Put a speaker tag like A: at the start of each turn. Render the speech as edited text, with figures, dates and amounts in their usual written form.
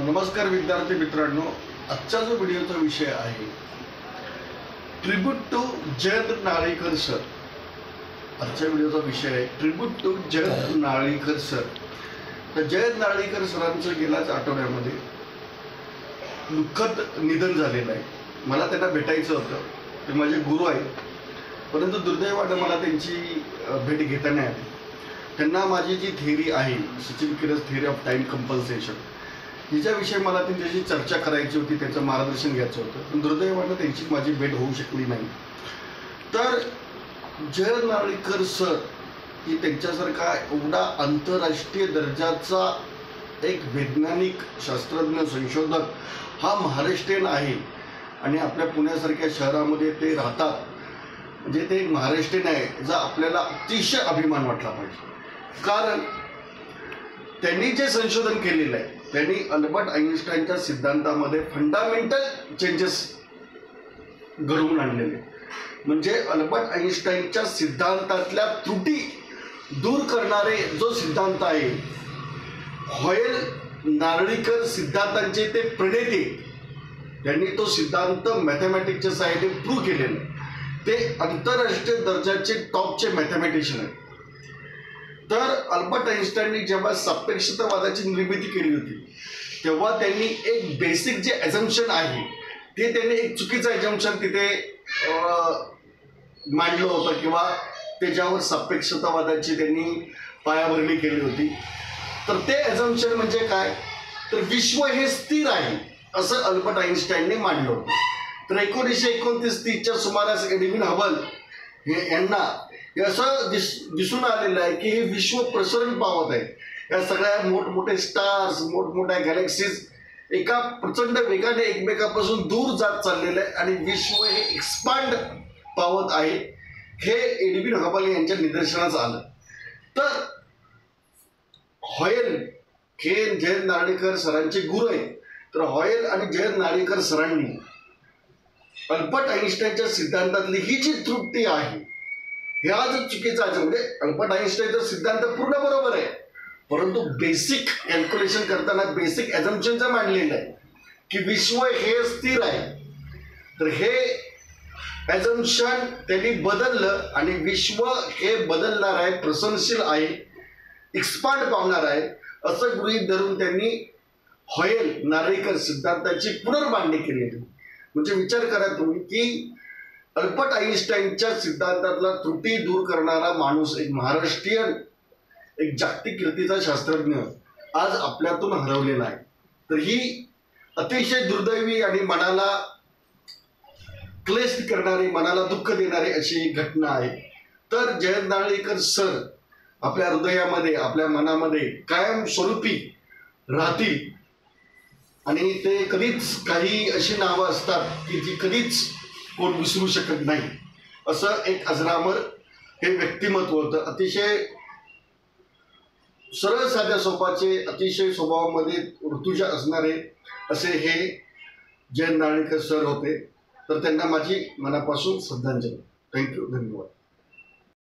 A: नमस्कार विद्यार्थी मित्रांनो, आजचा जो व्हिडिओचा विषय आहे tribute to Jayant Narlikar sir. आजच्या व्हिडिओचा विषय आहे tribute to Jayant Narlikar sir. तर जयंत नारळीकर सरांचं गेल्याच आठवड्यामध्ये दुःखद निधन झालेलं आहे। मला त्यांना भेटायचं होतं, ते माझे गुरु आहेत, परंतु दुर्दैवाने मला त्यांची भेट घेता नाही आली। त्यांना माझी जी थिअरी आहे Sachin Kiras theory of time compensation, हिच्याविषयी मला त्यांच्याशी चर्चा करायची होती, त्याचं मार्गदर्शन घ्यायचं होतं, पण दुर्दैवाने त्यांची माझी भेट होऊ शकली नाही। तर जयंत नारळीकर सर ही त्यांच्यासारखा एवढा आंतरराष्ट्रीय दर्जाचा एक वैज्ञानिक शास्त्रज्ञ संशोधक हा महाराष्ट्रीयन आहे आणि आपल्या पुण्यासारख्या शहरामध्ये ते राहतात, म्हणजे ते एक महाराष्ट्रीयन आहे, याचा आपल्याला अतिशय अभिमान वाटला पाहिजे। कारण त्यांनी जे संशोधन केलेलं आहे, त्यांनी अल्बर्ट आइन्स्टाईनच्या सिद्धांतामध्ये फंडामेंटल चेंजेस घडवून आणलेले, म्हणजे अल्बर्ट आइन्स्टाईनच्या सिद्धांतातल्या त्रुटी दूर करणारे जो सिद्धांत आहे, हॉयल नारळीकर सिद्धांतांचे ते प्रणेते, त्यांनी तो सिद्धांत मॅथमॅटिक्सच्या साहाय्याने प्रूव्ह केलेला आहे। ते आंतरराष्ट्रीय दर्जाचे टॉपचे मॅथमॅटिशियन आहेत। तर अल्बर्ट आइन्स्टाईनने जेव्हा सापेक्षतावादाची निर्मिती केली होती, तेव्हा त्यांनी एक बेसिक जे ॲझम्पशन आहे ते त्यांनी एक चुकीचं ॲझम्पशन तिथे मांडलं होतं, किंवा त्याच्यावर सापेक्षतावादाची त्यांनी पायाभरणी केली होती। तर ते ॲझम्पशन म्हणजे काय, तर विश्व हे स्थिर आहे असं अल्बर्ट आइन्स्टाईनने मांडलं होतं। तर 1929-30च्या सुमारास एडविन हबल यांना हे असं दिसून आलेलं आहे की हे विश्व प्रसरण पावत आहे। या सगळ्या मोठमोठे स्टार्स, मोठमोठ्या गॅलेक्सीज एका प्रचंड वेगाने एकमेकापासून दूर जात चाललेलं आहे आणि विश्व हे एक्सपांड पावत आहे, हे एडविन हबल यांच्या निदर्शनास आलं। तर हॉयल हे जयंत नारळीकर सरांचे गुरु आहेत। तर हॉयल आणि जयंत नारळीकर सरांनी अल्बर्ट आइन्स्टाईनच्या सिद्धांतातली ही जी त्रुटी आहे, ह्या जो चुकीचा आहे, म्हणजे अल्बर्ट आइन्स्टाईनचा सिद्धांत पूर्ण बरोबर आहे, परंतु बेसिक कॅल्क्युलेशन करताना बेसिक ॲझम्पशनचं मांडलेलं आहे की विश्व हे स्थिर आहे। तर हे ॲझम्पशन त्यांनी बदललं आणि विश्व हे बदलणार आहे, प्रसनशील आहे, एक्सपांड पावणार आहे असं गृहीत धरून त्यांनी हॉयल नारळीकर सिद्धांताची पुनर्मांडणी केलेली। म्हणजे विचार करा तुम्ही की अल्बर्ट आइन्स्टाईनच्या सिद्धांतातला त्रुटी दूर करणारा माणूस, एक महाराष्ट्रीयन, एक जागतिक कीर्तीचा शास्त्रज्ञ आज आपल्यातून हरवलेला आहे। तर ही अतिशय दुर्दैवी आणि मनाला क्लेश करणारी, मनाला दुःख देणारी अशी घटना आहे। तर जयंत नारळीकर सर आपल्या हृदयामध्ये, आपल्या मनामध्ये कायमस्वरूपी राहतील आणि ते कधीच, काही अशी नावं असतात की जी कधीच कोण विसरू शकत नाही, असं एक अजरामर हे व्यक्तिमत्व होतं। अतिशय सरळ साध्या स्वभावाचे, अतिशय स्वभावामध्ये ऋतुजा असणारे असे हे जयंत नारळीकर सर होते। तर त्यांना माझी मनापासून श्रद्धांजली। थँक्यू, धन्यवाद।